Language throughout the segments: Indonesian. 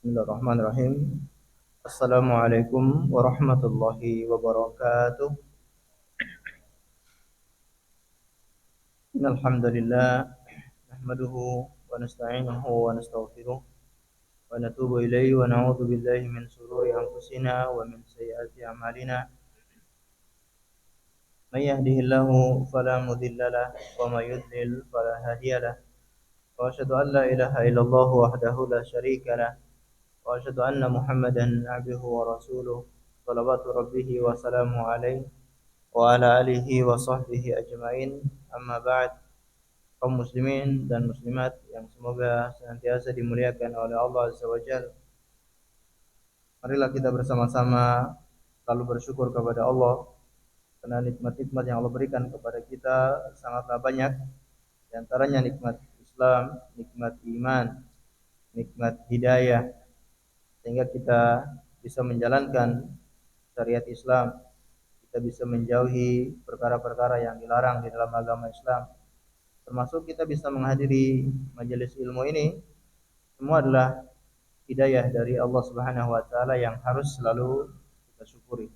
Bismillahirrahmanirrahim. Assalamualaikum warahmatullahi wabarakatuh. Innal hamdalillah nahmaduhu wa nasta'inuhu wa nastaghfiruh wa natubu ilayhi wa na'udzu billahi min shururi anfusina wa min sayyiati a'malina. May yahdihillahu fala mudilla lahu wa may yudlil fala hadiya lahu. Wa asyhadu an la ilaha illallah wahdahu la syarika lahu wa asyhadu anna Muhammadan 'abduhu wa rasuluh. Shalawatu rabbih wa salamu alaihi wa ala alihi wa sahbihi ajmain. Amma ba'd. Kaum muslimin dan muslimat yang semoga senantiasa dimuliakan oleh Allah Azza wa Jalla, marilah kita bersama-sama selalu bersyukur kepada Allah karena nikmat-nikmat yang Allah berikan kepada kita sangatlah banyak. Di antaranya nikmat Islam, nikmat iman, nikmat hidayah, sehingga kita bisa menjalankan syariat Islam, kita bisa menjauhi perkara-perkara yang dilarang di dalam agama Islam. Termasuk kita bisa menghadiri majelis ilmu ini, semua adalah hidayah dari Allah Subhanahu wa taala yang harus selalu kita syukuri.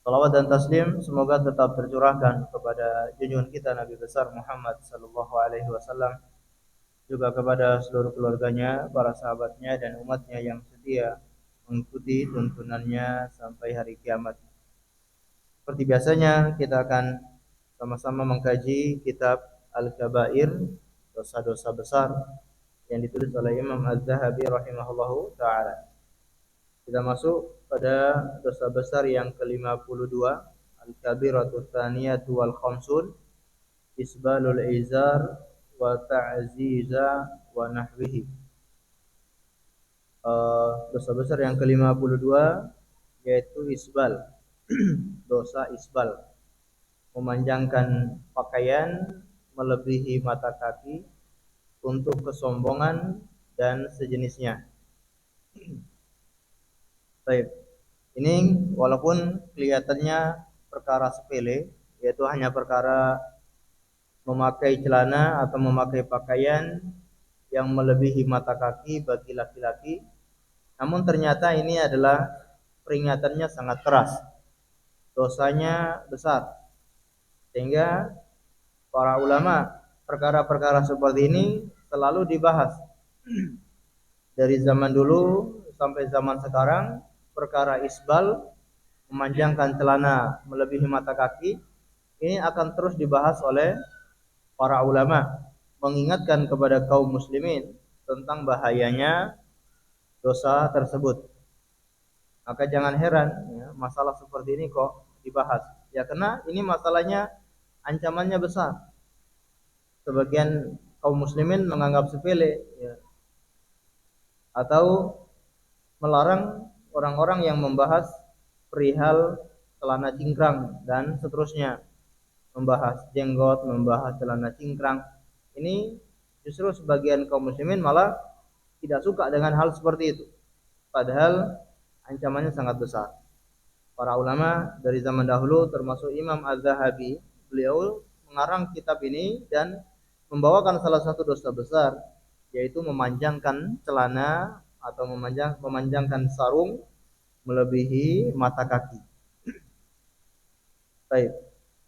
Salawat dan taslim semoga tetap tercurahkan kepada junjungan kita Nabi besar Muhammad sallallahu alaihi wasallam, juga kepada seluruh keluarganya, para sahabatnya dan umatnya yang setia mengikuti tuntunannya sampai hari kiamat. Seperti biasanya kita akan sama-sama mengkaji kitab Al-Kabair, dosa-dosa besar, yang ditulis oleh Imam Az-Zahabi rahimahullahu taala. Kita masuk pada dosa besar yang ke-52, Al-Kabiratu Tsaniyatu wal Khamsun, Isbalul Izar wa Ta'ziza wa nahwihi. Dosa besar yang ke-52 yaitu isbal. Dosa isbal, memanjangkan pakaian melebihi mata kaki untuk kesombongan dan sejenisnya. Baik. Ini walaupun kelihatannya perkara sepele, yaitu hanya perkara memakai celana atau memakai pakaian yang melebihi mata kaki bagi laki-laki, namun ternyata ini adalah peringatannya sangat keras. Dosanya besar. Sehingga para ulama perkara-perkara seperti ini selalu dibahas. Dari zaman dulu sampai zaman sekarang, perkara isbal, memanjangkan celana melebihi mata kaki, ini akan terus dibahas oleh para ulama, mengingatkan kepada kaum muslimin tentang bahayanya dosa tersebut. Maka jangan heran ya, masalah seperti ini kok dibahas. Ya karena ini masalahnya ancamannya besar. Sebagian kaum muslimin menganggap sepele ya, atau melarang orang-orang yang membahas perihal celana cingkrang dan seterusnya, membahas jenggot, membahas celana cingkrang. Ini justru sebagian kaum muslimin malah tidak suka dengan hal seperti itu, padahal ancamannya sangat besar. Para ulama dari zaman dahulu termasuk Imam Az-Zahabi, beliau mengarang kitab ini dan membawakan salah satu dosa besar, yaitu memanjangkan celana atau memanjangkan sarung melebihi mata kaki. Baik.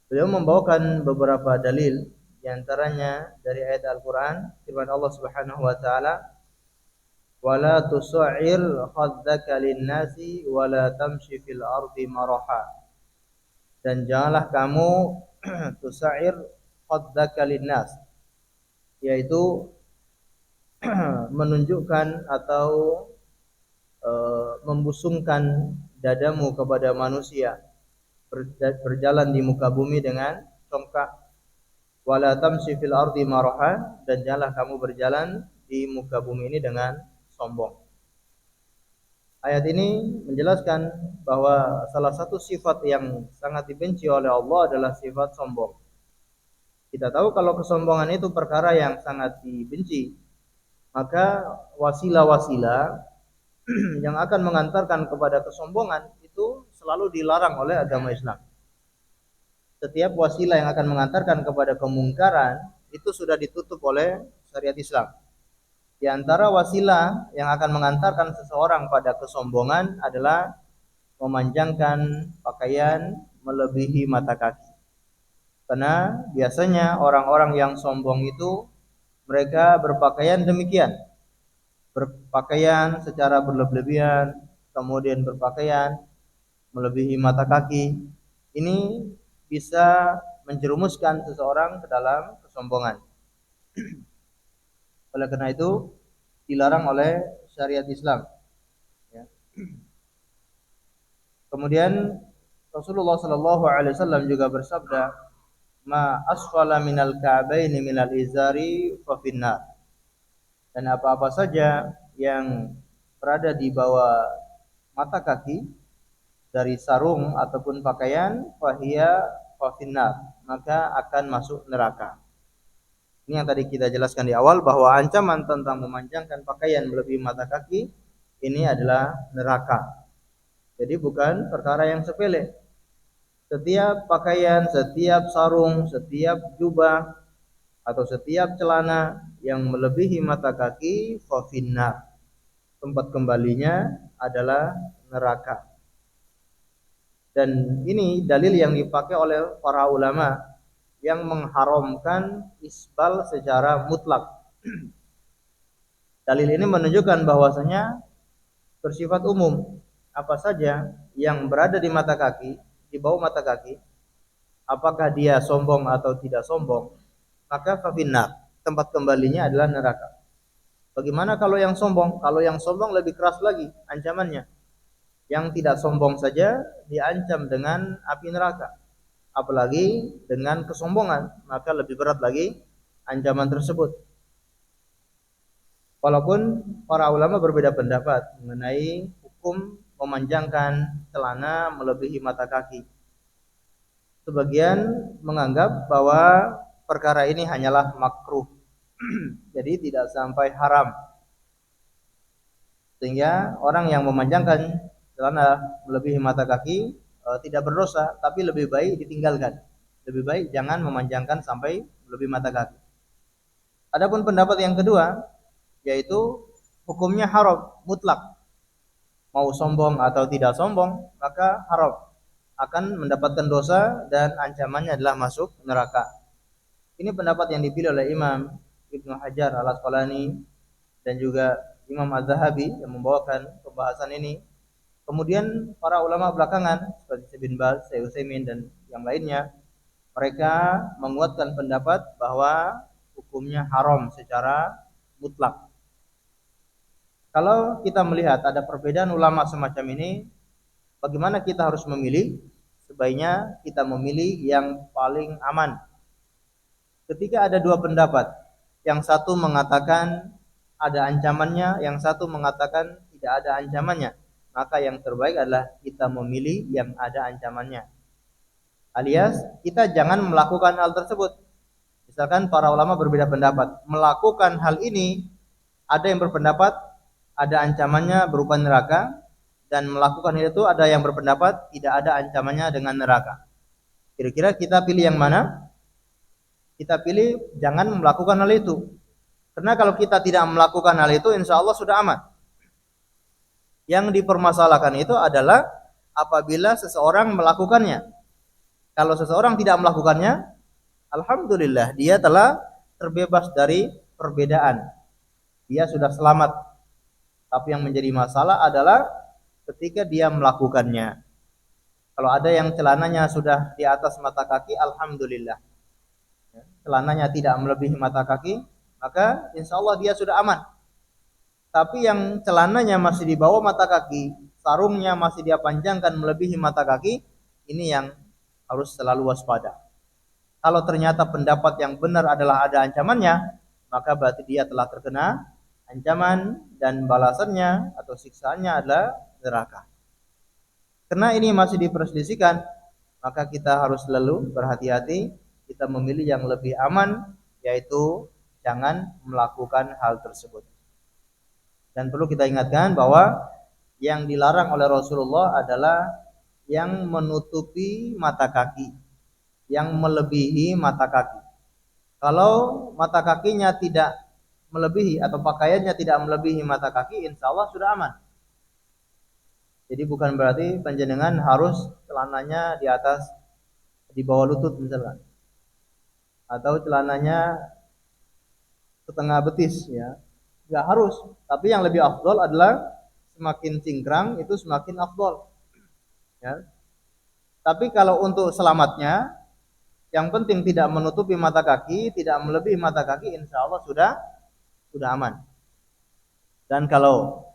Beliau membawakan beberapa dalil, di antaranya dari ayat Al-Qur'an, firman Allah Subhanahu wa taala, "Wala tusa'ir khaddaka lin-nasi wala tamshi fil ardi maraha." Dan janganlah kamu tusa'ir khaddaka lin-nas, yaitu menunjukkan atau membusungkan dadamu kepada manusia, berjalan di muka bumi dengan congkak. Wala tamshi fil ardi maraha, dan janganlah kamu berjalan di muka bumi ini dengan sombong. Ayat ini menjelaskan bahwa salah satu sifat yang sangat dibenci oleh Allah adalah sifat sombong. Kita tahu kalau kesombongan itu perkara yang sangat dibenci, maka wasilah-wasilah yang akan mengantarkan kepada kesombongan itu selalu dilarang oleh agama Islam. Setiap wasilah yang akan mengantarkan kepada kemungkaran itu sudah ditutup oleh syariat Islam. Di antara wasilah yang akan mengantarkan seseorang pada kesombongan adalah memanjangkan pakaian melebihi mata kaki. Karena biasanya orang-orang yang sombong itu mereka berpakaian demikian, berpakaian secara berlebihan, kemudian berpakaian melebihi mata kaki. Ini bisa menjerumuskan seseorang ke dalam kesombongan. Oleh karena itu dilarang oleh syariat Islam. Ya. Kemudian Rasulullah Shallallahu Alaihi Wasallam juga bersabda, "Ma asfala minal ka'baini minal izari fa finnar." Dan apa-apa saja yang berada di bawah mata kaki dari sarung ataupun pakaian, fahiya fa finnar, maka akan masuk neraka. Ini yang tadi kita jelaskan di awal bahwa ancaman tentang memanjangkan pakaian melebihi mata kaki ini adalah neraka. Jadi bukan perkara yang sepele. Setiap pakaian, setiap sarung, setiap jubah atau setiap celana yang melebihi mata kaki fafinnar, tempat kembalinya adalah neraka. Dan ini dalil yang dipakai oleh para ulama yang mengharamkan isbal secara mutlak. Dalil ini menunjukkan bahwasanya bersifat umum, apa saja yang berada di mata kaki, di bawah mata kaki, apakah dia sombong atau tidak sombong, maka fafinnar, tempat kembalinya adalah neraka. Bagaimana kalau yang sombong? Kalau yang sombong lebih keras lagi ancamannya. Yang tidak sombong saja diancam dengan api neraka. Apalagi dengan kesombongan, maka lebih berat lagi ancaman tersebut. Walaupun para ulama berbeda pendapat mengenai hukum memanjangkan celana melebihi mata kaki. Sebagian menganggap bahwa perkara ini hanyalah makruh. Jadi tidak sampai haram. Sehingga orang yang memanjangkan celana melebihi mata kaki tidak berdosa, tapi lebih baik ditinggalkan. Lebih baik jangan memanjangkan sampai melebihi mata kaki. Adapun pendapat yang kedua, yaitu hukumnya haram mutlak. Mau sombong atau tidak sombong, maka haram, akan mendapatkan dosa dan ancamannya adalah masuk neraka. Ini pendapat yang dipilih oleh Imam Ibnu Hajar Al-Asqalani dan juga Imam Az-Zahabi yang membawakan pembahasan ini. Kemudian para ulama belakangan seperti Ibn Baz, Syekh Utsaimin dan yang lainnya, mereka menguatkan pendapat bahwa hukumnya haram secara mutlak. Kalau kita melihat ada perbedaan ulama semacam ini, bagaimana kita harus memilih? Sebaiknya kita memilih yang paling aman. Ketika ada dua pendapat, yang satu mengatakan ada ancamannya, yang satu mengatakan tidak ada ancamannya, maka yang terbaik adalah kita memilih yang ada ancamannya. Alias kita jangan melakukan hal tersebut. Misalkan para ulama berbeda pendapat, melakukan hal ini, ada yang berpendapat ada ancamannya berupa neraka, dan melakukan itu ada yang berpendapat tidak ada ancamannya dengan neraka. Kira-kira kita pilih yang mana? Kita pilih jangan melakukan hal itu. Karena kalau kita tidak melakukan hal itu, insya Allah sudah aman. Yang dipermasalahkan itu adalah apabila seseorang melakukannya. Kalau seseorang tidak melakukannya, alhamdulillah dia telah terbebas dari perbedaan. Dia sudah selamat. Tapi yang menjadi masalah adalah ketika dia melakukannya. Kalau ada yang celananya sudah di atas mata kaki, alhamdulillah. Celananya tidak melebihi mata kaki, maka insya Allah dia sudah aman. Tapi yang celananya masih di bawah mata kaki, sarungnya masih dia panjangkan melebihi mata kaki, ini yang harus selalu waspada. Kalau ternyata pendapat yang benar adalah ada ancamannya, maka berarti dia telah terkena ancaman dan balasannya atau siksaannya adalah neraka. Karena ini masih diperselisihkan, maka kita harus selalu berhati-hati, kita memilih yang lebih aman, yaitu jangan melakukan hal tersebut. Dan perlu kita ingatkan bahwa yang dilarang oleh Rasulullah adalah yang menutupi mata kaki, yang melebihi mata kaki. Kalau mata kakinya tidak melebihi atau pakaiannya tidak melebihi mata kaki, insya Allah sudah aman. Jadi bukan berarti panjenengan harus celananya di atas, di bawah lutut misalkan, atau celananya setengah betis ya. Nggak harus, tapi yang lebih afdol adalah semakin cingkrang itu semakin afdol ya. Tapi kalau untuk selamatnya, yang penting tidak menutupi mata kaki, tidak melebihi mata kaki, insya Allah sudah aman. Dan kalau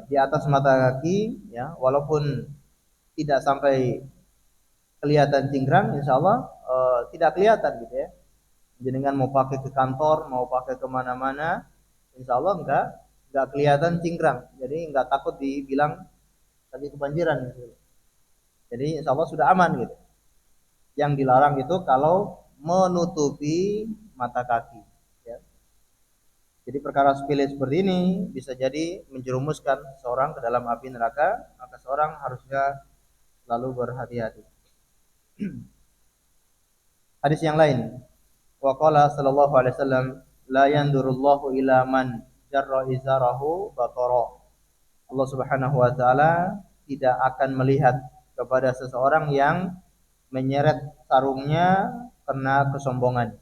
di atas mata kaki ya, walaupun tidak sampai kelihatan cingkrang, insya Allah tidak kelihatan gitu ya. Jenengan mau pakai ke kantor, mau pakai kemana-mana, insya Allah enggak kelihatan cingkrang. Jadi enggak takut dibilang lagi kebanjiran gitu. Jadi insya Allah sudah aman gitu. Yang dilarang itu kalau menutupi mata kaki ya. Jadi perkara sepele seperti ini bisa jadi menjerumuskan seorang ke dalam api neraka, maka seorang harusnya selalu berhati-hati. Hadis yang lain, wa qala sallallahu alaihi wasallam, la yandurullahu ila man jarra izarahu batara. Allah Subhanahu wa taala tidak akan melihat kepada seseorang yang menyeret sarungnya karena kesombongan,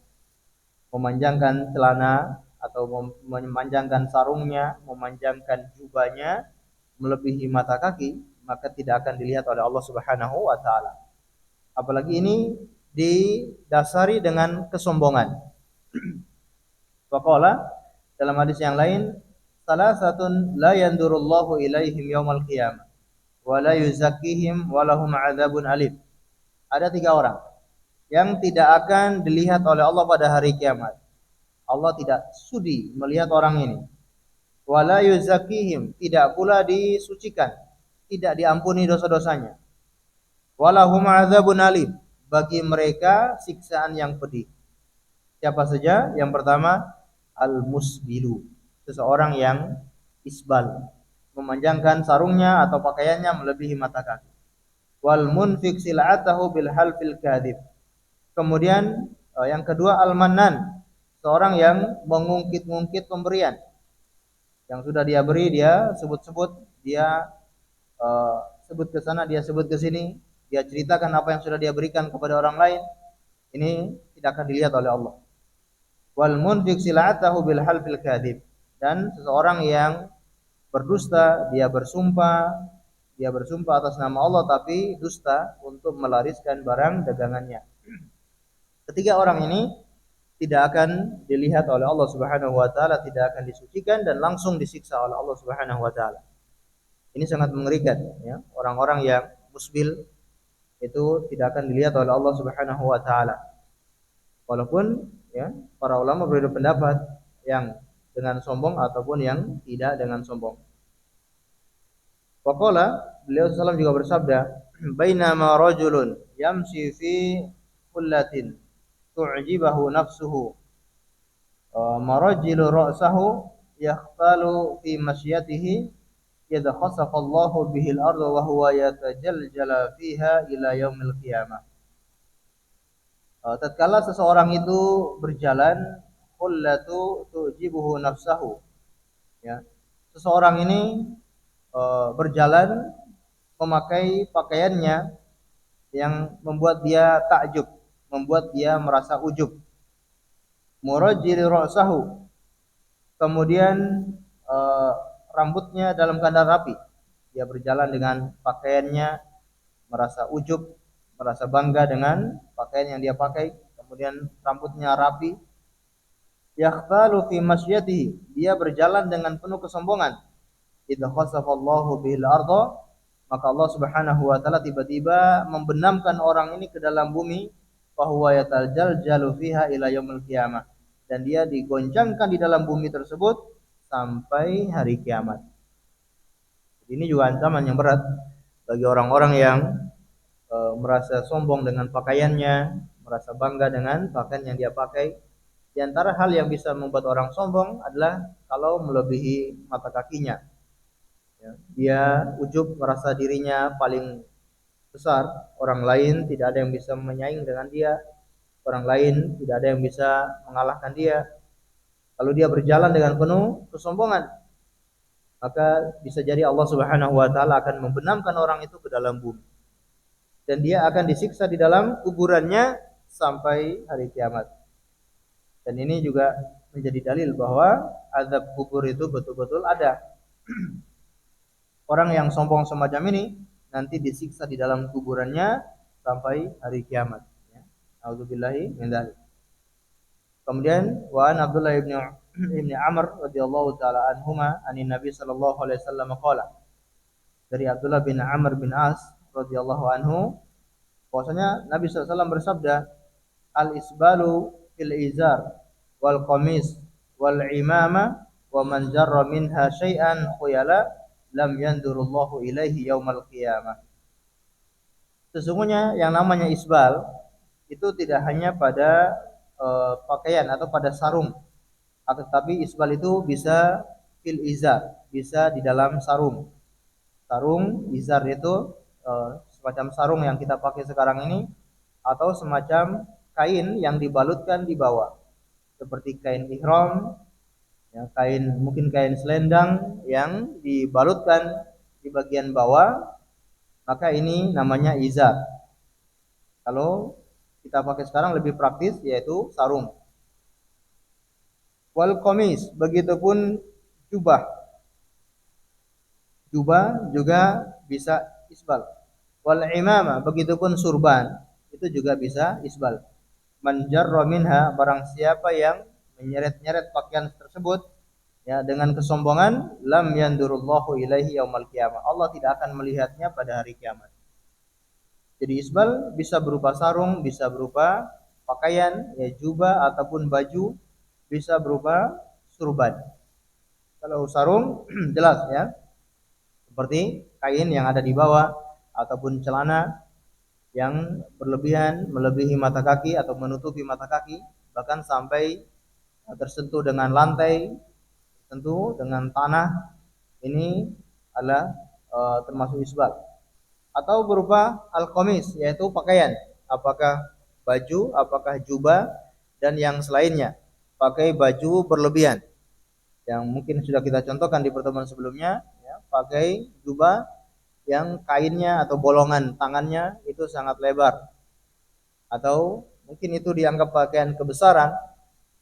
memanjangkan celana atau memanjangkan sarungnya, memanjangkan jubahnya melebihi mata kaki, maka tidak akan dilihat oleh Allah Subhanahu wa taala. Apalagi ini didasari dengan kesombongan. Waqala dalam hadis yang lain, salasatun la yandurullahu ilaihim yaumal qiyamah wa la yuzakkihim wa lahum adzabun alim. Ada 3 orang yang tidak akan dilihat oleh Allah pada hari kiamat. Allah tidak sudi melihat orang ini. Wa la yuzakkihim, tidak pula disucikan, tidak diampuni dosa-dosanya. Wa lahum adzabun alim, bagi mereka siksaan yang pedih. Siapa saja? Yang pertama, al-musbilu, seseorang yang isbal, memanjangkan sarungnya atau pakaiannya melebihi mata kaki. Wal munfiq sil'atahu bil halfil kadhib. Kemudian yang kedua, al-mannan, seorang yang mengungkit-ungkit pemberian. Yang sudah dia beri dia sebut-sebut, dia sebut ke sana, dia sebut ke sini, dia ceritakan apa yang sudah dia berikan kepada orang lain. Ini tidak akan dilihat oleh Allah. Wal munfiq sil'atahu bil halfil kadhib, dan seseorang yang berdusta, dia bersumpah atas nama Allah tapi dusta untuk melariskan barang dagangannya. Ketiga orang ini tidak akan dilihat oleh Allah Subhanahu wa taala, tidak akan disucikan dan langsung disiksa oleh Allah Subhanahu wa taala. Ini sangat mengerikan ya. Orang-orang yang musbil itu tidak akan dilihat oleh Allah Subhanahu wa taala. Walaupun ya, para ulama berbeda pendapat yang dengan sombong ataupun yang tidak dengan sombong. Waqala, beliau sallallahu juga bersabda, bainama rajulun yamshi fi kullatin tu'jibahu nafsuhu marajjilu ra'sahu yakhtalu fi masyatihi idza khasafa Allahu bihi al-ardha wa huwa yatajaljala fiha ila yaumil qiyamah. Tatkala seseorang itu berjalan, qullatu tu'jibuhu nafsahu ya. Seseorang ini berjalan memakai pakaiannya yang membuat dia takjub, membuat dia merasa ujub. Murajjil ra'sahu, kemudian rambutnya dalam keadaan rapi. Dia berjalan dengan pakaiannya, merasa ujub, merasa bangga dengan pakaian yang dia pakai, kemudian rambutnya rapi. Yakhtalu fi masyatihi, dia berjalan dengan penuh kesombongan. Idza khasafallahu bihil ardha, maka Allah Subhanahu wa taala tiba-tiba membenamkan orang ini ke dalam bumi, fa huwa yatajaljalu fiha ila yaumil qiyamah, dan dia digoncangkan di dalam bumi tersebut sampai hari kiamat. Ini juga ancaman yang berat bagi orang-orang yang merasa sombong dengan pakaiannya, merasa bangga dengan pakaian yang dia pakai. Di antara hal yang bisa membuat orang sombong adalah kalau melebihi mata kakinya. Ya, dia ujub, merasa dirinya paling besar, orang lain tidak ada yang bisa menyaing dengan dia, orang lain tidak ada yang bisa mengalahkan dia. Kalau dia berjalan dengan penuh kesombongan, maka bisa jadi Allah Subhanahu wa taala akan membenamkan orang itu ke dalam bumi. Dan dia akan disiksa di dalam kuburannya sampai hari kiamat. Dan ini juga menjadi dalil bahwa azab kubur itu betul-betul ada. Orang yang sombong semacam ini nanti disiksa di dalam kuburannya sampai hari kiamat. A'udzubillahi min dzalik. Kemudian wa an Abdullah ibn Amr radhiyallahu taala anhuma anin Nabi sallallahu alaihi wasallam qala. Dari Abdullah bin Amr bin As radhiyallahu anhu bahwasanya Nabi sallallahu alaihi wasallam bersabda, al-isbalu fil izar wal qamis wal imama wa man jarra minha syai'an khuyala lam yandurullahu ilaihi yaumal qiyamah. Sesungguhnya yang namanya isbal itu tidak hanya pada pakaian atau pada sarung, tetapi isbal itu bisa fil izar, bisa di dalam sarung. Sarung izar itu semacam sarung yang kita pakai sekarang ini, atau semacam kain yang dibalutkan di bawah, seperti kain ihram, ya, mungkin kain selendang yang dibalutkan di bagian bawah, maka ini namanya izar. Kalau kita pakai sekarang lebih praktis, yaitu sarung. Wal qamis, begitupun jubah. Jubah juga bisa isbal. Wal imamah, begitupun surban, itu juga bisa isbal. Man jarra minha, barang siapa yang menyeret-nyeret pakaian tersebut ya dengan kesombongan, lam yandurullahu ilaihi yaumal qiyamah. Allah tidak akan melihatnya pada hari kiamat. Jadi isbal bisa berupa sarung, bisa berupa pakaian, ya jubah ataupun baju, bisa berupa surban. Kalau sarung jelas ya, seperti kain yang ada di bawah ataupun celana yang berlebihan melebihi mata kaki atau menutupi mata kaki, bahkan sampai tersentuh dengan lantai, tersentuh dengan tanah, ini adalah termasuk isbal. Atau berupa al-qamis, yaitu pakaian, apakah baju, apakah jubah, dan yang selainnya, pakai baju berlebihan, yang mungkin sudah kita contohkan di pertemuan sebelumnya, ya, pakai jubah yang kainnya atau bolongan tangannya itu sangat lebar, atau mungkin itu dianggap pakaian kebesaran,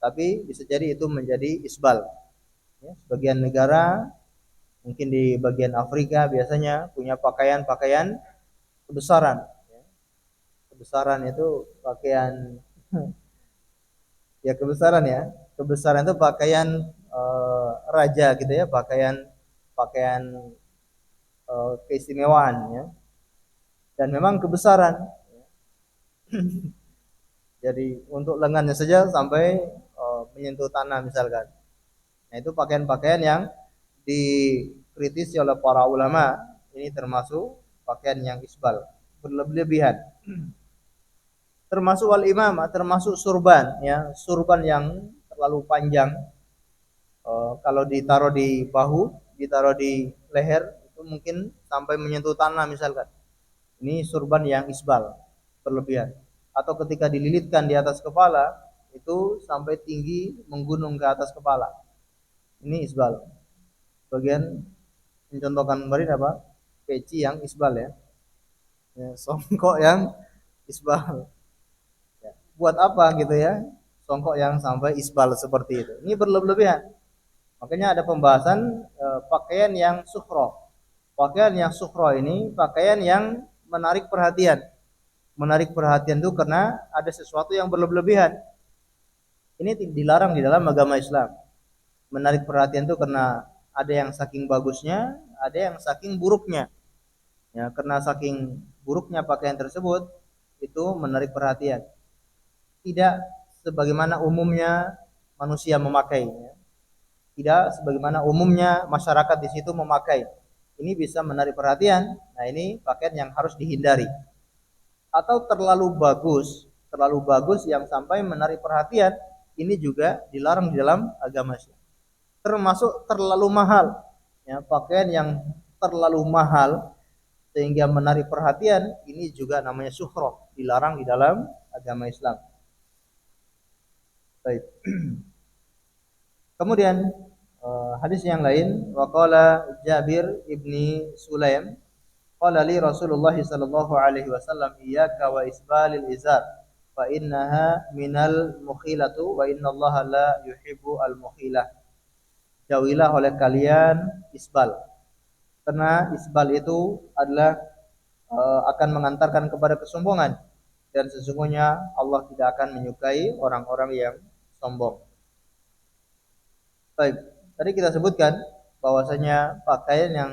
tapi bisa jadi itu menjadi isbal. Ya, sebagian negara mungkin di bagian Afrika biasanya punya pakaian-pakaian kebesaran. Kebesaran itu pakaian ya kebesaran ya. Kebesaran itu pakaian raja gitu ya, pakaian keistimewaan ya. Dan memang kebesaran. Jadi untuk lengannya saja sampai menyentuh tanah misalkan. Nah, itu pakaian-pakaian yang dikritisi oleh para ulama, ini termasuk pakaian yang isbal, berlebihan. Termasuk wal imamah, termasuk surban ya, surban yang terlalu panjang. Kalau ditaruh di bahu, ditaruh di leher, itu mungkin sampai menyentuh tanah misalkan. Ini surban yang isbal, berlebihan. Atau ketika dililitkan di atas kepala, itu sampai tinggi menggunung ke atas kepala. Ini isbal. Bagian mencontohkan kemarin apa? Peci yang isbal ya. Songkok yang isbal. Ya. Buat apa gitu ya? Songkok yang sampai isbal seperti itu. Ini berlebihan. Makanya ada pembahasan pakaian yang sukhro. Pakaian yang sukhro ini pakaian yang menarik perhatian. Menarik perhatian itu karena ada sesuatu yang berlebihan. Ini dilarang di dalam agama Islam. Menarik perhatian itu karena ada yang saking bagusnya, ada yang saking buruknya. Ya, karena saking buruknya pakaian tersebut itu menarik perhatian. Tidak sebagaimana umumnya manusia memakai. Ya. Tidak sebagaimana umumnya masyarakat di situ memakai. Ini bisa menarik perhatian. Nah, ini pakaian yang harus dihindari. Atau terlalu bagus yang sampai menarik perhatian, ini juga dilarang di dalam agama Islam. Termasuk terlalu mahal, ya, pakaian yang terlalu mahal sehingga menarik perhatian, ini juga namanya syuhroh, dilarang di dalam agama Islam. Baik. Kemudian hadis yang lain, waqala Jabir ibni Sulaim, qala li Rasulullah sallallahu alaihi wasallam, iyyaka wa isbalil izar fa innaha minal mukhilatu wa innallaha la yuhibbu al mukhilah. Jauhilah oleh kalian isbal, karena isbal itu adalah akan mengantarkan kepada kesombongan, dan sesungguhnya Allah tidak akan menyukai orang-orang yang sombong. Baik, tadi kita sebutkan bahwasanya pakaian yang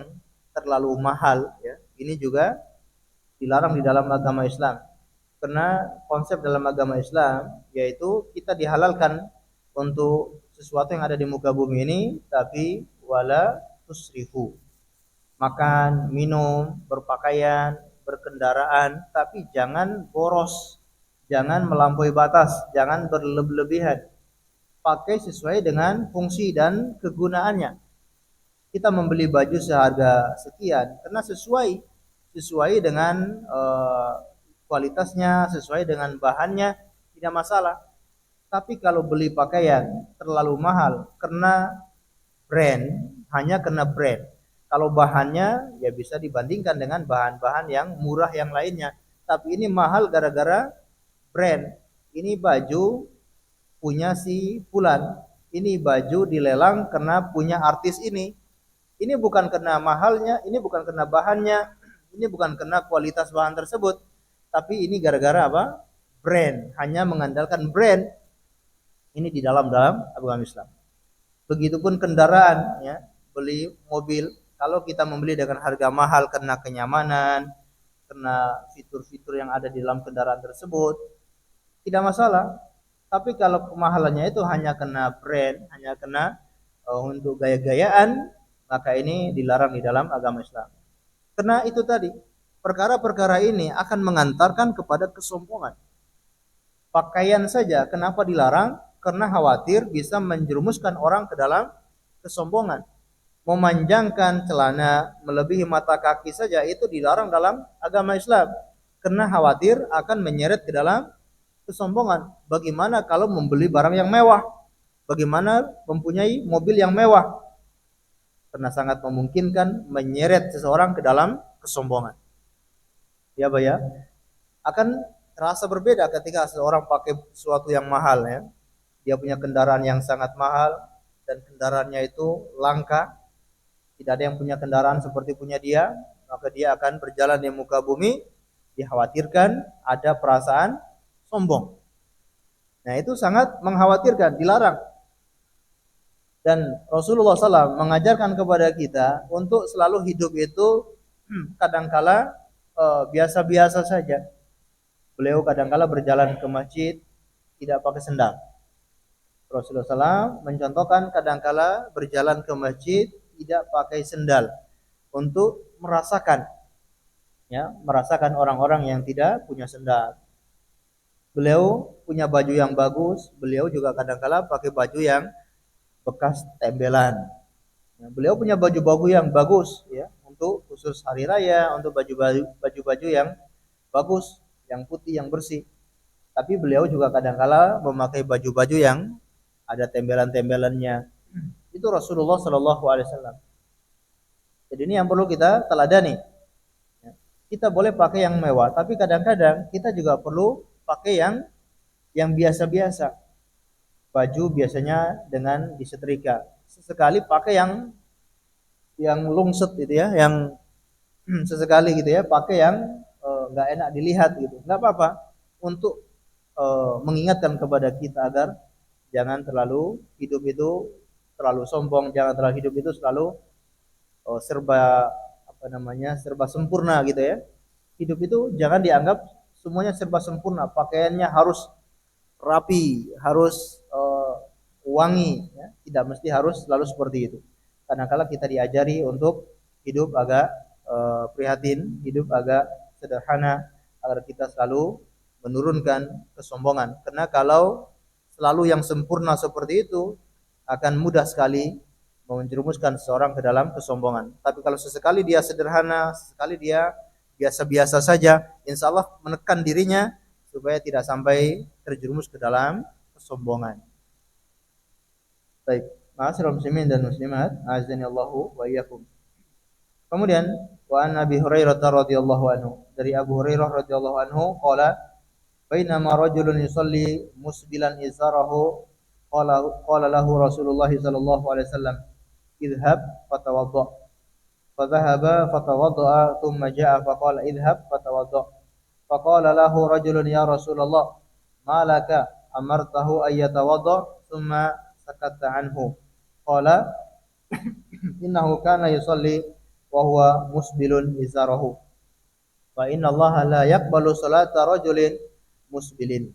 terlalu mahal, ya, ini juga dilarang di dalam agama Islam. Karena konsep dalam agama Islam yaitu kita dihalalkan untuk sesuatu yang ada di muka bumi ini, tapi wala tusrifu. Makan, minum, berpakaian, berkendaraan, tapi jangan boros, jangan melampaui batas, jangan berlebihan. Pakai sesuai dengan fungsi dan kegunaannya. Kita membeli baju seharga sekian karena sesuai dengan kualitasnya, sesuai dengan bahannya, tidak masalah. Tapi kalau beli pakaian terlalu mahal karena brand, hanya karena brand. Kalau bahannya ya bisa dibandingkan dengan bahan-bahan yang murah yang lainnya. Tapi ini mahal gara-gara brand. Ini baju punya si fulan. Ini baju dilelang karena punya artis ini. Ini bukan karena mahalnya, ini bukan karena bahannya, ini bukan karena kualitas bahan tersebut. Tapi ini gara-gara apa? Brand. Hanya mengandalkan brand. Ini di dalam agama Islam. Begitupun kendaraan, ya, beli mobil. Kalau kita membeli dengan harga mahal karena kenyamanan, karena fitur-fitur yang ada di dalam kendaraan tersebut, tidak masalah. Tapi kalau kemahalannya itu hanya kena brand, hanya kena untuk gaya-gayaan, maka ini dilarang di dalam agama Islam. Karena itu tadi, perkara-perkara ini akan mengantarkan kepada kesombongan. Pakaian saja kenapa dilarang? Karena khawatir bisa menjerumuskan orang ke dalam kesombongan. Memanjangkan celana melebihi mata kaki saja itu dilarang dalam agama Islam. Karena khawatir akan menyeret ke dalam kesombongan. Bagaimana kalau membeli barang yang mewah? Bagaimana mempunyai mobil yang mewah? Karena sangat memungkinkan menyeret seseorang ke dalam kesombongan. Ya, Pak ya. Akan terasa berbeda ketika seseorang pakai sesuatu yang mahal, ya. Dia punya kendaraan yang sangat mahal dan kendaraannya itu langka. Tidak ada yang punya kendaraan seperti punya dia, maka dia akan berjalan di muka bumi, dikhawatirkan ada perasaan sombong. Nah, itu sangat mengkhawatirkan, dilarang. Dan Rasulullah SAW mengajarkan kepada kita untuk selalu hidup itu kadangkala biasa-biasa saja. Beliau kadangkala berjalan ke masjid tidak pakai sendal. Rasulullah SAW mencontohkan kadangkala berjalan ke masjid tidak pakai sendal untuk merasakan, ya, merasakan orang-orang yang tidak punya sendal. Beliau punya baju yang bagus, beliau juga kadangkala pakai baju yang bekas tembelan. Nah, beliau punya baju-baju yang bagus, ya, untuk khusus hari raya, untuk baju-baju yang bagus, yang putih, yang bersih. Tapi beliau juga kadangkala memakai baju-baju yang ada tembelan-tembelannya. Itu Rasulullah Shallallahu Alaihi Wasallam. Jadi ini yang perlu kita teladani. Kita boleh pakai yang mewah, tapi kadang-kadang kita juga perlu pakai yang biasa-biasa. Baju biasanya dengan disetrika. Sesekali pakai yang lungset gitu ya, yang sesekali gitu ya, pakai yang nggak enak dilihat gitu. Nggak apa-apa untuk mengingatkan kepada kita agar jangan terlalu hidup itu terlalu sombong, jangan terlalu hidup itu selalu serba serba sempurna gitu ya. Hidup itu jangan dianggap semuanya serba sempurna, pakaiannya harus rapi, harus wangi, ya. Tidak mesti harus selalu seperti itu. Kadang-kala kita diajari untuk hidup agak prihatin, hidup agak sederhana agar kita selalu menurunkan kesombongan. Karena kalau selalu yang sempurna seperti itu akan mudah sekali menjerumuskan seseorang ke dalam kesombongan. Tapi kalau sesekali dia sederhana, sesekali dia biasa-biasa saja, insya Allah menekan dirinya supaya tidak sampai terjerumus ke dalam kesombongan. Baik. Ma'asyiral muslimin dan muslimat, azani Allahu wa iyyakum. Kemudian wa an Abi Hurairah radhiyallahu anhu, dari Abu Hurairah radhiyallahu anhu qala bainama rajulun yusalli musbilan izarahu qala lahu Rasulullah sallallahu alaihi wasallam idhhab fatawadda fadhahaba fatawadda thumma jaa faqala idhhab fatawadda faqala lahu rajulun ya Rasulullah ma laka amartahu ay yatawadda thumma sakatta anhu qala innahu kana yusalli wa huwa musbilun izarahu wa inna Allah la yaqbalu salata rajulin musbilin.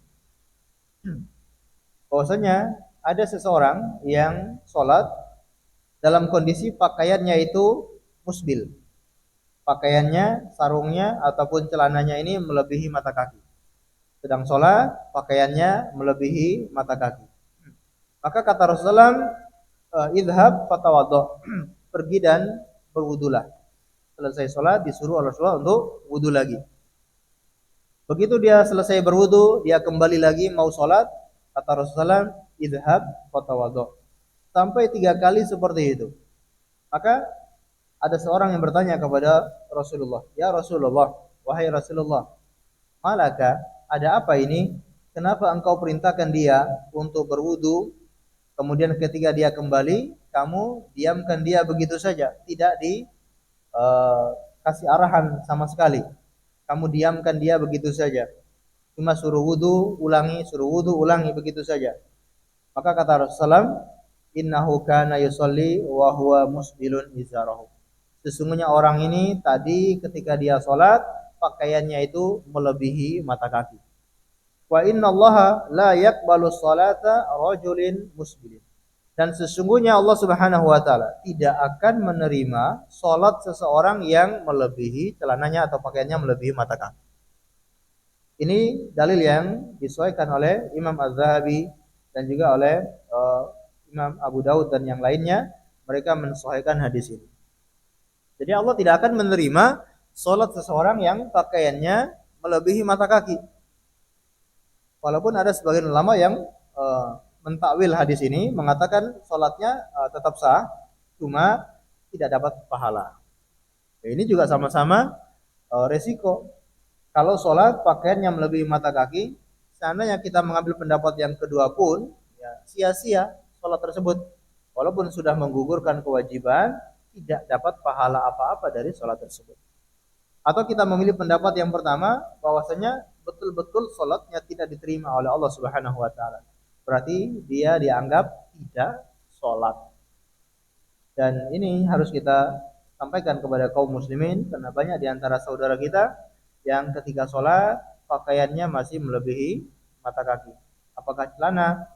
Bahwasanya ada seseorang yang sholat dalam kondisi pakaiannya itu musbil. Pakaiannya, sarungnya ataupun celananya ini melebihi mata kaki. Sedang sholat, pakaiannya melebihi mata kaki. Maka kata Rasulullah, idhab fatawaddo, pergi dan berwudulah. Selesai sholat disuruh Rasulullah untuk wudu lagi. Begitu dia selesai berwudu, dia kembali lagi mau sholat, kata Rasulullah, idhab fatawaddo. Sampai 3 kali seperti itu. Maka ada seorang yang bertanya kepada Rasulullah, ya Rasulullah, wahai Rasulullah, malaka, ada apa ini? Kenapa engkau perintahkan dia untuk berwudu, kemudian ketika dia kembali, kamu diamkan dia begitu saja, tidak kasih arahan sama sekali. Kamu diamkan dia begitu saja. Cuma suruh wudu, ulangi, suruh wudu, ulangi begitu saja. Maka kata Rasulullah, innahu kana yusalli wa huwa musbilun izarahu. Sesungguhnya orang ini tadi ketika dia sholat, pakaiannya itu melebihi mata kaki. Wa innallaha la yaqbalu sholata rajulin musbilin. Dan sesungguhnya Allah Subhanahu wa taala tidak akan menerima salat seseorang yang melebihi celananya atau pakaiannya melebihi mata kaki. Ini dalil yang disesuaikan oleh Imam Az-Zahabi dan juga oleh Imam Abu Daud dan yang lainnya, mereka mensesuaikan hadis ini. Jadi Allah tidak akan menerima salat seseorang yang pakaiannya melebihi mata kaki. Walaupun ada sebagian ulama yang mentakwil hadis ini mengatakan sholatnya tetap sah, cuma tidak dapat pahala. Ini juga sama-sama resiko. Kalau sholat pakaian yang melebihi mata kaki, seandainya kita mengambil pendapat yang kedua pun, ya, sia-sia sholat tersebut. Walaupun sudah menggugurkan kewajiban, tidak dapat pahala apa-apa dari sholat tersebut. Atau kita memilih pendapat yang pertama, bahwasanya betul-betul sholatnya tidak diterima oleh Allah Subhanahu wa taala. Berarti dia dianggap tidak sholat. Dan ini harus kita sampaikan kepada kaum muslimin, karena banyak di antara saudara kita yang ketika sholat pakaiannya masih melebihi mata kaki. Apakah celana,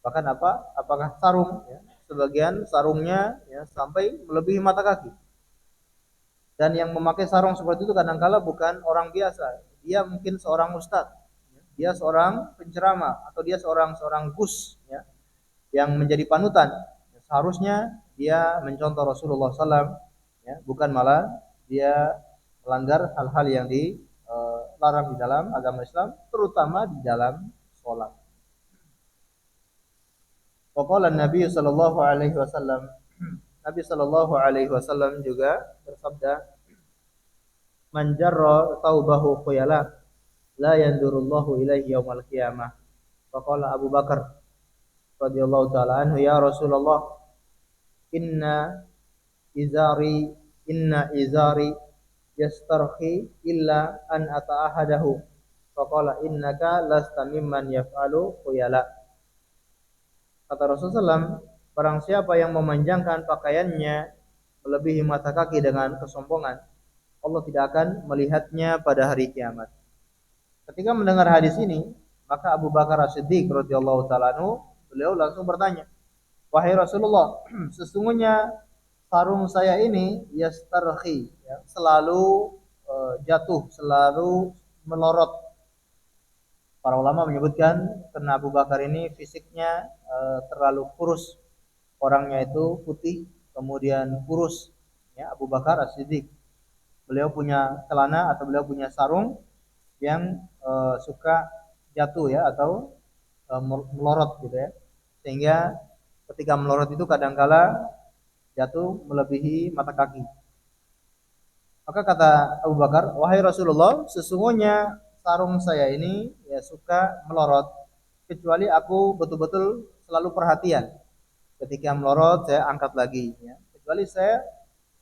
bahkan apakah sarung, ya. Sebagian sarungnya ya, sampai melebihi mata kaki. Dan yang memakai sarung seperti itu kadang-kala bukan orang biasa, dia mungkin seorang ustadz, dia seorang penceramah, atau dia seorang gus, ya, yang menjadi panutan. Seharusnya dia mencontoh Rasulullah SAW, ya, bukan malah dia melanggar hal-hal yang dilarang di dalam agama Islam, terutama di dalam sholat. Waqala Nabi sallallahu alaihi wasallam, Nabi sallallahu alaihi wasallam juga bersabda, man jarra thawbahu khuyala la yandurullahu ilaihi yaumal qiyamah. Faqala Abu Bakar radhiyallahu taala anhu, ya Rasulullah, inna izari yastarhi illa an ata'ahadahu. Faqala innaka lasta mimman yaf'alu khuyala. Kata Rasulullah, barang siapa yang memanjangkan pakaiannya melebihi mata kaki dengan kesombongan, Allah tidak akan melihatnya pada hari kiamat. Ketika mendengar hadis ini, maka Abu Bakar As-Siddiq radhiyallahu taala anhu, beliau langsung bertanya, wahai Rasulullah, sesungguhnya sarung saya ini yastarhi, ya, selalu jatuh, selalu melorot. Para ulama menyebutkan karena Abu Bakar ini fisiknya terlalu kurus, orangnya itu putih, kemudian kurus, ya, Abu Bakar As-Siddiq. Beliau punya celana atau beliau punya sarung yang suka jatuh, ya, atau melorot gitu, ya, sehingga Ketika melorot itu kadangkala jatuh melebihi mata kaki. Maka kata Abu Bakar, wahai Rasulullah, sesungguhnya sarung saya ini ya suka melorot, kecuali aku betul-betul selalu perhatian. Ketika melorot saya angkat lagi, ya. Kecuali saya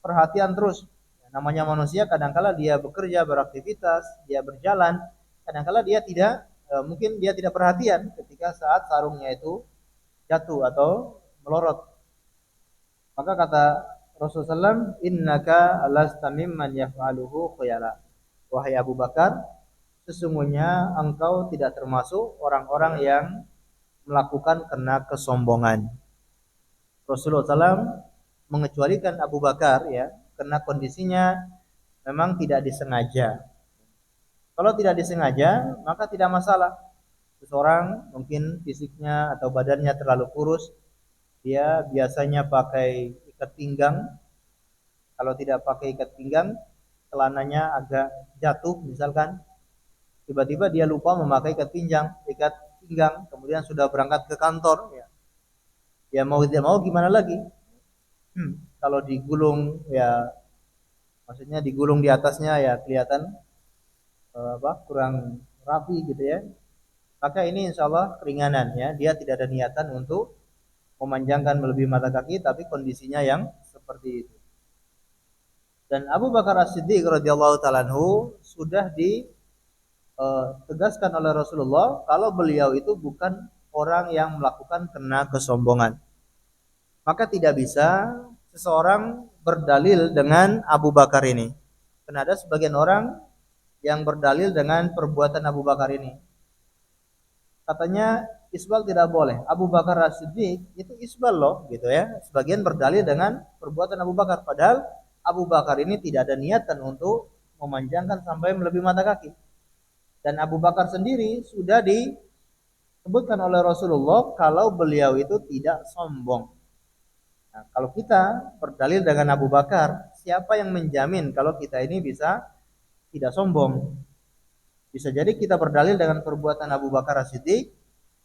perhatian terus. Ya, namanya manusia kadangkala dia bekerja, beraktivitas, dia berjalan, kadangkala dia tidak mungkin dia tidak perhatian ketika saat sarungnya itu jatuh atau melorot. Maka kata Rasulullah SAW, innaka lasta mimman yaf'aluhu khuyala. Wahai Abu Bakar, sesungguhnya engkau tidak termasuk orang-orang yang melakukan karena kesombongan. Rasulullah SAW mengecualikan Abu Bakar ya, karena kondisinya memang tidak disengaja. Kalau tidak disengaja, maka tidak masalah. Seseorang mungkin fisiknya atau badannya terlalu kurus, dia biasanya pakai ikat pinggang. Kalau tidak pakai ikat pinggang, celananya agak jatuh misalkan, tiba-tiba dia lupa memakai ikat pinggang, kemudian sudah berangkat ke kantor, ya, ya mau tidak mau gimana lagi? Kalau digulung ya, maksudnya digulung di atasnya ya kelihatan kurang rapi gitu ya. Maka ini insya Allah keringanan ya, dia tidak ada niatan untuk memanjangkan melebihi mata kaki, tapi kondisinya yang seperti itu. Dan Abu Bakar As-Siddiq radhiyallahu ta'ala anhu sudah ditegaskan oleh Rasulullah kalau beliau itu bukan orang yang melakukan karena kesombongan. Maka tidak bisa seseorang berdalil dengan Abu Bakar ini. Karena ada sebagian orang yang berdalil dengan perbuatan Abu Bakar ini. Katanya isbal tidak boleh. Abu Bakar As-Siddiq itu isbal loh gitu ya. Sebagian berdalil dengan perbuatan Abu Bakar, padahal Abu Bakar ini tidak ada niatan untuk memanjangkan sampai melebihi mata kaki. Dan Abu Bakar sendiri sudah disebutkan oleh Rasulullah kalau beliau itu tidak sombong. Nah, kalau kita berdalil dengan Abu Bakar, siapa yang menjamin kalau kita ini bisa tidak sombong? Bisa jadi kita berdalil dengan perbuatan Abu Bakar As-Siddiq,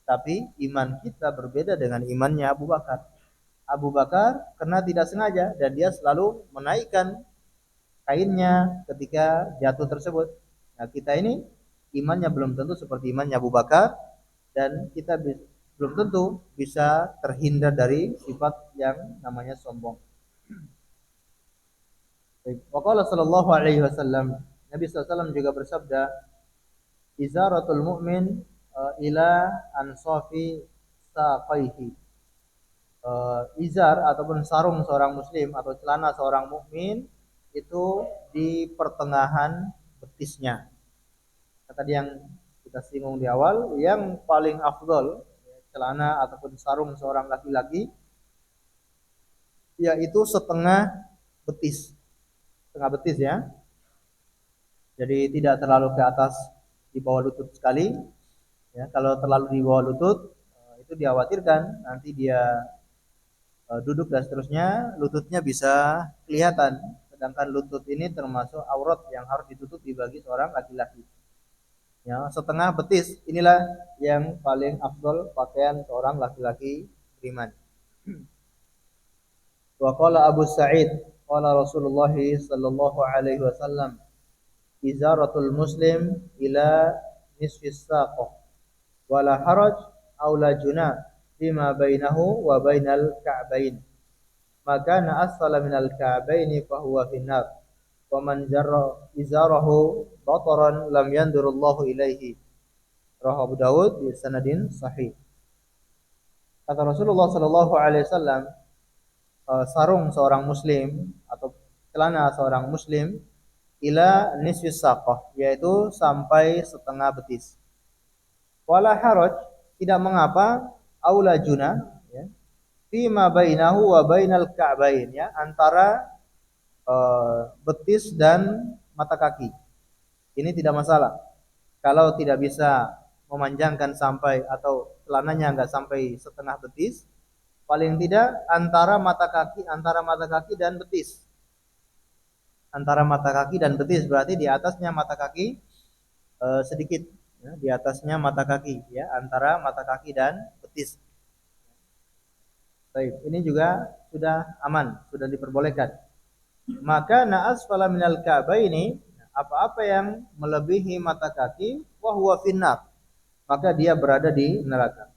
tapi iman kita berbeda dengan imannya Abu Bakar. Abu Bakar karena tidak sengaja dan dia selalu menaikkan kainnya ketika jatuh tersebut. Nah, kita ini imannya belum tentu seperti imannya Abu Bakar, dan kita belum tentu bisa terhindar dari sifat yang namanya sombong. Waqala sallallahu alaihi wasallam, Nabi SAW juga bersabda, izaratul mu'min ila ansafi saqaihi. Izar ataupun sarung seorang muslim atau celana seorang mukmin itu di pertengahan betisnya. Tadi yang kita singgung di awal, yang paling afdol celana ataupun sarung seorang laki-laki yaitu setengah betis. Setengah betis ya. Jadi tidak terlalu ke atas di bawah lutut sekali. Ya, kalau terlalu di bawah lutut itu dikhawatirkan nanti dia duduk dan seterusnya, lututnya bisa kelihatan. Sedangkan lutut ini termasuk aurat yang harus ditutupi bagi seorang laki-laki. Ya, setengah betis inilah yang paling afdol pakaian seorang laki-laki beriman. Wa qala Abu Sa'id qala Rasulullah sallallahu alaihi wasallam, izaratul muslim ila nisfis saqah wala haraj aw la junah bima bainahu wa bainal ka'bain. Maka na asfala minal ka'baini fa huwa finnar. Wa man jarra izarahu bataran lam yandurullahu ilaihi. Rawahu Abu Dawud bi sanadin sahih. Kata Rasulullah sallallahu alaihi wasallam, sarung seorang muslim atau celana seorang muslim ila nisfis saqah, yaitu sampai setengah betis. Wala haraj, tidak mengapa, aula junah ya, fima bainahu wa bainal ka'bain, ya, antara betis dan mata kaki. Ini tidak masalah. Kalau tidak bisa memanjangkan sampai atau celananya enggak sampai setengah betis, paling tidak antara mata kaki dan betis. Antara mata kaki dan betis berarti di atasnya mata kaki sedikit, ya, di atasnya mata kaki, ya, antara mata kaki dan betis. Baik, ini juga sudah aman, sudah diperbolehkan. Maka asfala minal ka'baini, apa-apa yang melebihi mata kaki, wa huwa finnar, maka dia berada di neraka.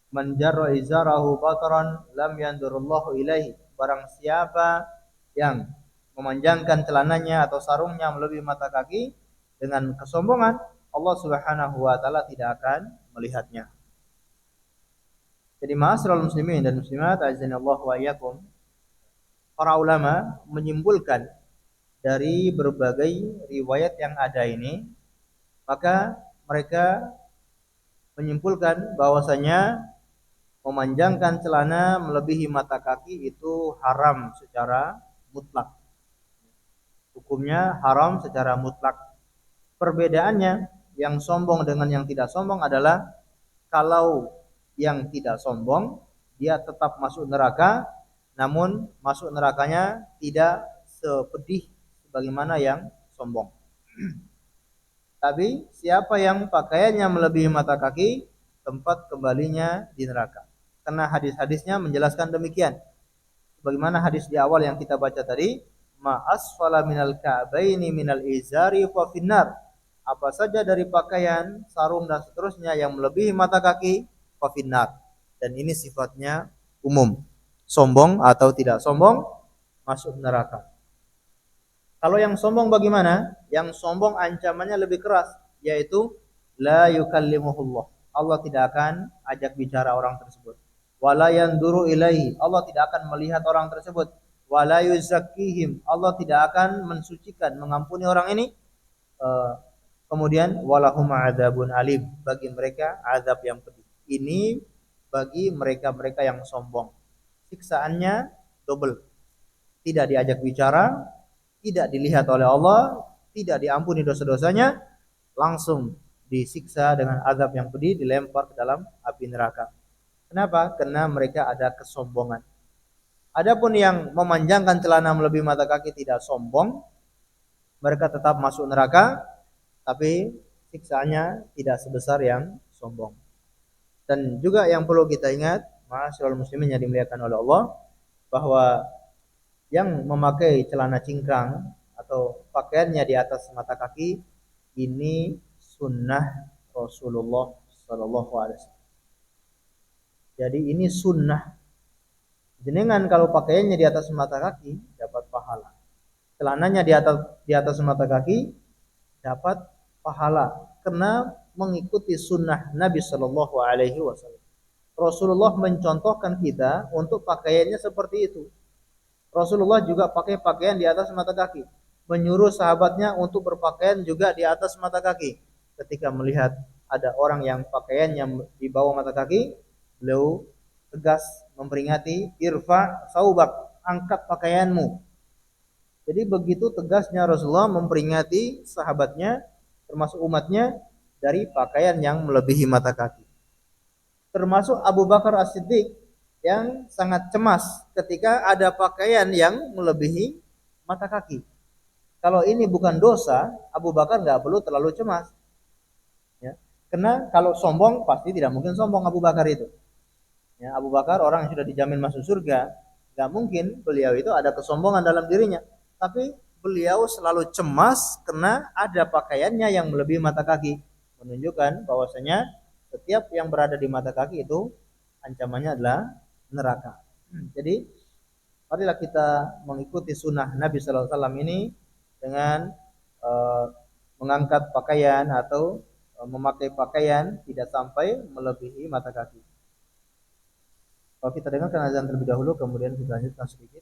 Man jarra izarahu bataran lam yandurullahu ilaihi. Barang siapa yang memanjangkan celananya atau sarungnya melebihi mata kaki dengan kesombongan, Allah Subhanahu wa taala tidak akan melihatnya. Jadi ma'asyiral muslimin dan muslimat, azanillahu wa iyyakum, para ulama menyimpulkan dari berbagai riwayat yang ada ini, maka mereka menyimpulkan bahwasanya memanjangkan celana melebihi mata kaki itu haram secara mutlak. Hukumnya haram secara mutlak. Perbedaannya, yang sombong dengan yang tidak sombong adalah kalau yang tidak sombong dia tetap masuk neraka, namun masuk nerakanya tidak sepedih sebagaimana yang sombong. Tapi siapa yang pakaiannya melebihi mata kaki, tempat kembalinya di neraka. Karena hadis-hadisnya menjelaskan demikian. Bagaimana hadis di awal yang kita baca tadi, ma asfala minal ka'baini minal izari fa finnar. Apa saja dari pakaian, sarung dan seterusnya yang melebihi mata kaki, fa finnar. Dan ini sifatnya umum. Sombong atau tidak sombong masuk neraka. Kalau yang sombong bagaimana? Yang sombong ancamannya lebih keras, yaitu la yukallimuhullah. Allah tidak akan ajak bicara orang tersebut. Wala yanduru ilaihi. Allah tidak akan melihat orang tersebut. Wala yuzakkihim. Allah tidak akan mensucikan, mengampuni orang ini. Kemudian walahum adzabun alim. Bagi mereka azab yang pedih. Ini bagi mereka-mereka yang sombong. Siksaannya double. Tidak diajak bicara, tidak dilihat oleh Allah, tidak diampuni dosa-dosanya, langsung disiksa dengan azab yang pedih, dilempar ke dalam api neraka. Kenapa? Karena mereka ada kesombongan. Adapun yang memanjangkan celana melebihi mata kaki tidak sombong, mereka tetap masuk neraka, tapi siksaannya tidak sebesar yang sombong. Dan juga yang perlu kita ingat, ma'asyiral muslimin yang dimuliakan oleh Allah, bahwa yang memakai celana cingkrang atau pakaiannya di atas mata kaki ini sunnah Rasulullah Sallallahu Alaihi Wasallam. Jadi ini sunnah. Jenengan kalau pakaiannya di atas mata kaki dapat pahala. Celananya di atas mata kaki dapat pahala karena mengikuti sunnah Nabi Sallallahu Alaihi Wasallam. Rasulullah mencontohkan kita untuk pakaiannya seperti itu. Rasulullah juga pakai pakaian di atas mata kaki. Menyuruh sahabatnya untuk berpakaian juga di atas mata kaki. Ketika melihat ada orang yang pakaiannya di bawah mata kaki, beliau tegas memperingati, irfa saubak, angkat pakaianmu. Jadi begitu tegasnya Rasulullah memperingati sahabatnya, termasuk umatnya, dari pakaian yang melebihi mata kaki. Termasuk Abu Bakar As-Siddiq yang sangat cemas ketika ada pakaian yang melebihi mata kaki. Kalau ini bukan dosa, Abu Bakar nggak perlu terlalu cemas. Ya. Karena kalau sombong pasti tidak mungkin sombong Abu Bakar itu. Ya, Abu Bakar orang yang sudah dijamin masuk surga, nggak mungkin beliau itu ada kesombongan dalam dirinya. Tapi beliau selalu cemas karena ada pakaiannya yang melebihi mata kaki, menunjukkan bahwasanya setiap yang berada di mata kaki itu ancamannya adalah neraka. Jadi marilah kita mengikuti sunnah Nabi Sallallahu Alaihi Wasallam ini dengan mengangkat pakaian atau memakai pakaian tidak sampai melebihi mata kaki. Kalau kita dengarkan azan terlebih dahulu, kemudian kita lanjutkan sedikit.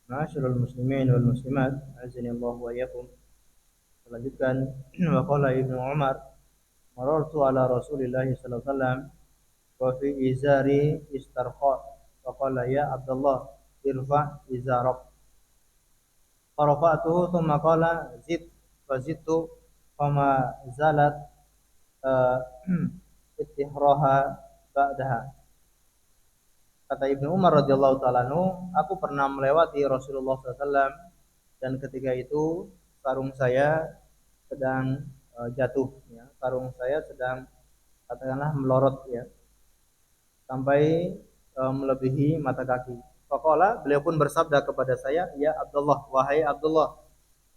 Ma'asyiral muslimin wal muslimat, azani Allah wa iyyakum. Selanjutkan wa qala Ibnu Umar, marartu ala Rasulillah sallallahu alaihi wasallam wa fi izari istarqa. Wa qala ya Abdullah, irfa izarak. Farafa'tuhu thumma qala zid fa zidtu fama zalat uh, ittihraha ba'daha. Kata Ibnu Umar radhiyallahu taala anhu, aku pernah melewati Rasulullah SAW dan ketika itu sarung saya sedang jatuh, ya. Sarung saya sedang katakanlah melorot, ya, sampai melebihi mata kaki. Faqala, beliau pun bersabda kepada saya, ya Abdullah, wahai Abdullah,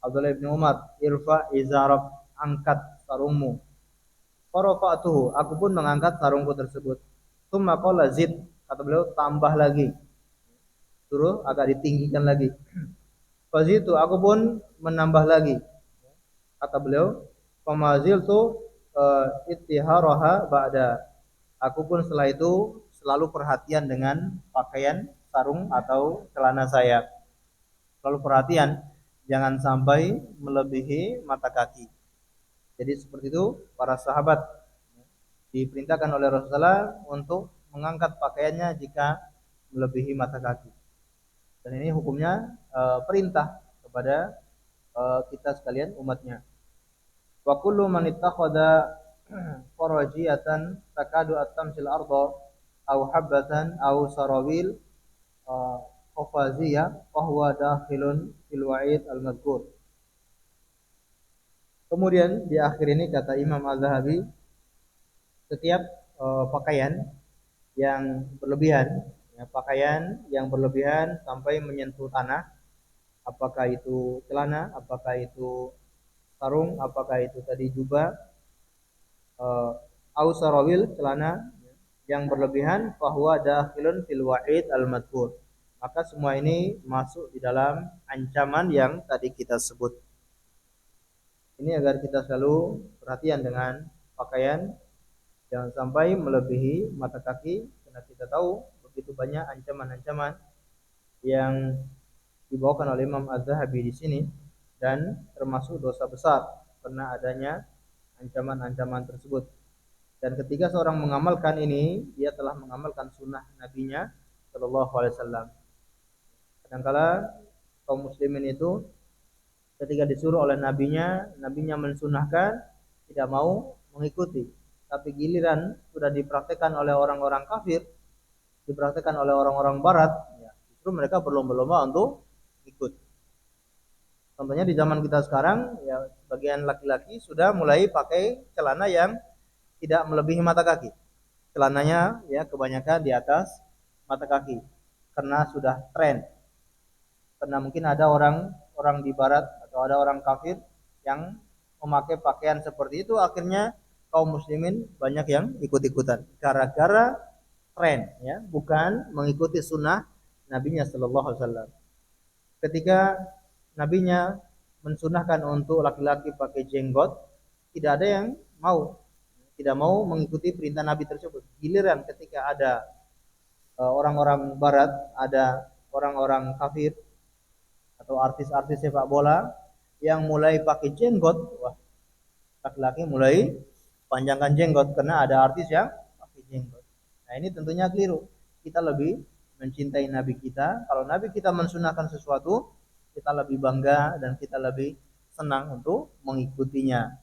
Abdullah bin Umar, irfa izarak, angkat sarungmu. Farafa'tuhu, aku pun mengangkat sarungku tersebut. Tsumma qala zid, kata beliau, tambah lagi, suruh agak ditinggikan lagi. Pas itu aku pun menambah lagi, kata beliau, famazil tu ittiharaha ba'da. Aku pun setelah itu selalu perhatian dengan pakaian sarung atau celana saya. Selalu perhatian jangan sampai melebihi mata kaki. Jadi seperti itu para sahabat diperintahkan oleh Rasulullah untuk mengangkat pakaiannya jika melebihi mata kaki. Dan ini hukumnya perintah kepada kita sekalian umatnya. Wa kullu man ittakhadha farajiyatan takadu at-tamsil arda aw habatan aw sarawil qafaziyah fa huwa dakhilun fil wa'id al-madhkur. Kemudian di akhir ini kata Imam Az-Zahabi, setiap pakaian yang berlebihan, ya, pakaian yang berlebihan sampai menyentuh tanah, apakah itu celana, apakah itu sarung, apakah itu tadi jubah, sarawil, celana yang berlebihan, fahuwa dakhilun fil wa'id al-madhkur. Maka semua ini masuk di dalam ancaman yang tadi kita sebut. Ini agar kita selalu perhatian dengan pakaian, jangan sampai melebihi mata kaki, karena kita tahu begitu banyak ancaman-ancaman yang dibawakan oleh Imam Az-Zahabi di sini, dan termasuk dosa besar karena adanya ancaman-ancaman tersebut. Dan ketika seorang mengamalkan ini, dia telah mengamalkan sunnah nabinya Shallallahu Alaihi Wasallam. Kadangkala kaum muslimin itu ketika disuruh oleh nabinya mensunahkan, tidak mau mengikuti. Tapi giliran sudah dipraktekkan oleh orang-orang kafir, dipraktekkan oleh orang-orang barat, ya, justru mereka berlomba-lomba untuk ikut. Contohnya di zaman kita sekarang, ya, sebagian laki-laki sudah mulai pakai celana yang tidak melebihi mata kaki. Celananya ya kebanyakan di atas mata kaki karena sudah tren. Karena mungkin ada orang di barat atau ada orang kafir yang memakai pakaian seperti itu, akhirnya kaum muslimin banyak yang ikut-ikutan gara-gara tren, ya, bukan mengikuti sunnah nabinya sallallahu alaihi wasallam. Ketika nabinya mensunahkan untuk laki-laki pakai jenggot, tidak ada yang tidak mau mengikuti perintah nabi tersebut. Giliran ketika ada orang-orang barat, ada orang-orang kafir atau artis-artis sepak bola yang mulai pakai jenggot, wah, laki-laki mulai panjangkan jenggot karena ada artis yang pakai jenggot. Nah, ini tentunya keliru. Kita lebih mencintai nabi kita. Kalau nabi kita mensunahkan sesuatu, kita lebih bangga dan kita lebih senang untuk mengikutinya.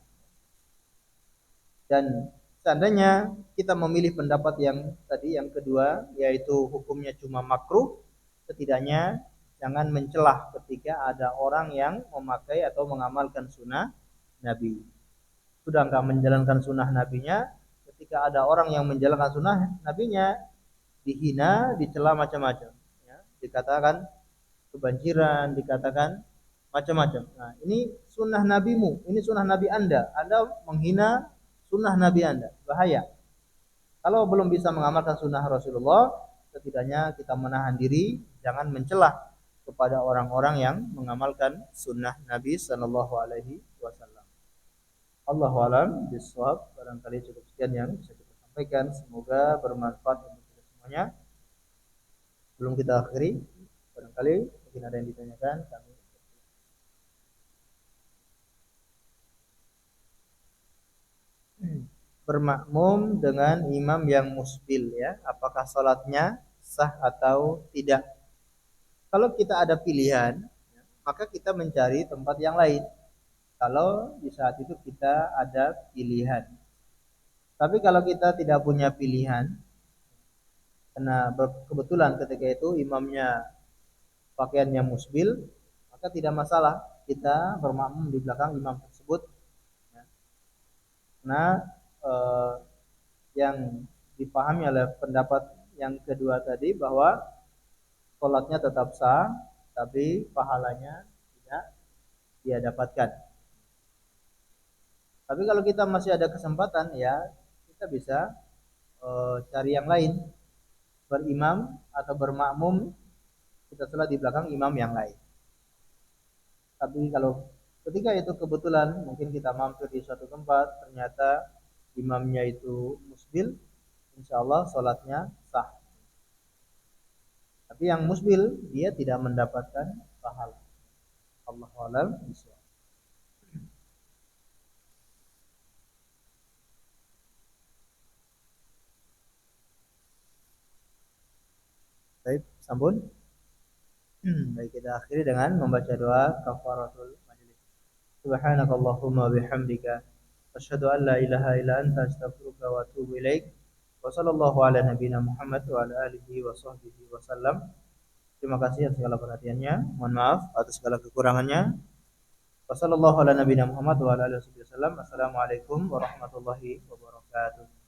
Dan seandainya kita memilih pendapat yang tadi, yang kedua, yaitu hukumnya cuma makruh, setidaknya jangan mencelah ketika ada orang yang memakai atau mengamalkan sunnah Nabi. Sudah enggak menjalankan sunnah Nabinya, ketika ada orang yang menjalankan sunnah Nabinya, dihina, dicela macam-macam. Ya, dikatakan kebanjiran, dikatakan macam-macam. Nah, ini sunnah nabimu, ini sunnah nabi Anda. Anda menghina sunnah nabi Anda, bahaya. Kalau belum bisa mengamalkan sunnah Rasulullah, setidaknya kita menahan diri, jangan mencelah kepada orang-orang yang mengamalkan sunnah Nabi Sallallahu Alaihi Wasallam. Allahu alam bisawab. Barangkali cukup sekian yang bisa kita sampaikan. Semoga bermanfaat untuk kita semuanya. Belum kita akhiri, barangkali mungkin ada yang ditanyakan, kami bermakmum dengan imam yang musbil, ya, apakah salatnya sah atau tidak? Kalau kita ada pilihan, maka kita mencari tempat yang lain. Kalau di saat itu kita ada pilihan. Tapi kalau kita tidak punya pilihan, karena kebetulan ketika itu imamnya pakaiannya musbil, maka tidak masalah kita bermakmum di belakang imam tersebut. Nah, yang dipahami oleh pendapat yang kedua tadi bahwa sholatnya tetap sah, tapi pahalanya tidak dia dapatkan. Tapi kalau kita masih ada kesempatan, ya kita bisa cari yang lain, berimam atau bermakmum kita sholat di belakang imam yang lain. Tapi kalau ketika itu kebetulan mungkin kita mampir di suatu tempat, ternyata imamnya itu musbil, insya Allah sholatnya sah. Tapi yang musbil dia tidak mendapatkan pahala. Allahu a'lam bishawab. Baik, sampun. Baik, kita akhiri dengan membaca doa kafaratul majlis. Subhanakallahumma bihamdika asyhadu an la ilaha illa anta astaghfiruka wa atubu ilaik. Wa sallallahu ala nabiyyina Muhammad wa ala alihi wa sahbihi wasallam. Terima kasih atas segala perhatiannya. Mohon maaf atas segala kekurangannya. Wa sallallahu ala nabiyyina Muhammad wa ala alihi wasallam. Assalamualaikum warahmatullahi wabarakatuh.